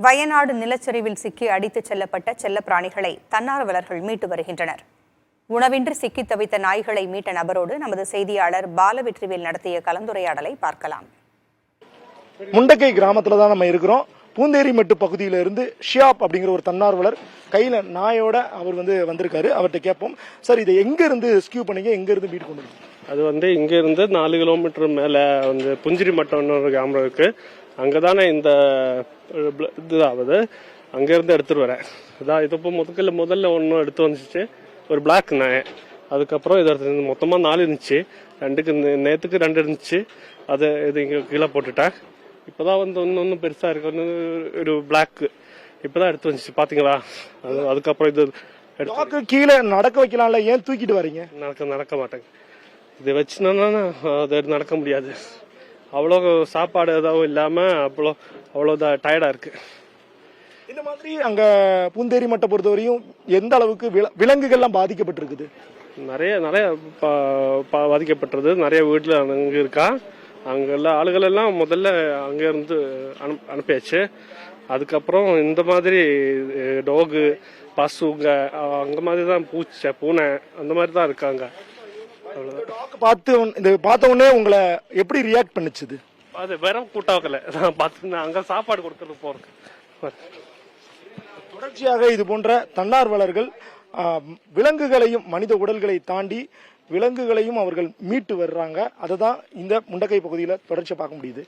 வயநாடு நிலச்சரிவில் சிக்கி அடித்துச் செல்லப்பட்ட செல்லப்பிராணிகளை தன்னார்வலர்கள் மீட்டு வருகின்றனர். உணவின்றி சிக்கித் தவித்த நாய்களை மீட்ட நபரோடு நமது செய்தியாளர் பாலவெற்றிவேல் நடத்திய கலந்துரையாடலை பார்க்கலாம். முண்டக்கை கிராமத்துல தான் நம்ம இருக்கிறோம். பூந்தேரிமெட்டு பகுதியிலிருந்து ஷியாப் அப்படிங்கிற ஒரு தன்னார்வலர் கையில நாயோட அவர் வந்திருக்காரு. அவர்கிட்ட கேட்போம், சார் இதை எங்க இருந்து ரெஸ்கியூ பண்ணீங்க, எங்க இருந்து மீட் கொண்டு வந்தீங்க? அது இங்க இருந்து 4 கிலோமீட்டர் மேல புஞ்சிரி மட்டம்னு ஒரு கிராமம் இருக்கு. அங்கதானே இந்த இதாவது அங்க இருந்து எடுத்துட்டு வரேன். இதான் இது முதல்ல ஒன்னும் எடுத்து வந்துச்சு, ஒரு பிளாக் நாய். அதுக்கப்புறம் இது எடுத்து மொத்தமா 4 இருந்துச்சு. நேத்துக்கு 2 இருந்துச்சு. அது இது இங்க கீழே போட்டுட்டேன். இப்பதான் ஒன்னும் பெருசா இருக்கு, ஒரு பிளாக் இப்பதான் எடுத்து வந்துச்சு. பாத்தீங்களா? அதுக்கப்புறம் இது கீழே நடக்க வைக்கலாம்ல, ஏன் தூக்கிட்டு வரீங்க? நடக்க மாட்டேங்க. இதை வச்சுனா அது நடக்க முடியாது. அவ்வளோ சாப்பாடு எதாவது இல்லாம அவ்வளோ டயர்டா இருக்கு. இந்த மாதிரி அங்க பூந்தேரி மட்டை பொறுத்தவரையும் எந்த அளவுக்கு விலங்குகள்லாம் பாதிக்கப்பட்டிருக்குது? நிறைய பாதிக்கப்பட்டது. நிறைய வீட்டுல அங்க இருக்கா. அங்க எல்லாம் ஆளுகள் எல்லாம் முதல்ல அங்க இருந்து அனுப்பியாச்சு. அதுக்கப்புறம் இந்த மாதிரி டாகு, பசுங்க அங்க மாதிரி தான், பூனை அந்த மாதிரி தான் இருக்காங்க. பார்த்த உடனே உங்களை எப்படி ரியாக்ட் பண்ணுச்சு? அது வேற கூட்டாக்கல பார்த்து அங்க சாப்பாடு கொடுக்கறது போறேன். தொடர்ச்சியாக இது போன்ற தன்னார்வலர்கள் விலங்குகளையும் மனித உடல்களை தாண்டி விலங்குகளையும் அவர்கள் மீட்டு வர்றாங்க. அதை தான் இந்த முண்டக்கை பகுதியில் தொடர்ச்சியாக பார்க்க முடியுது.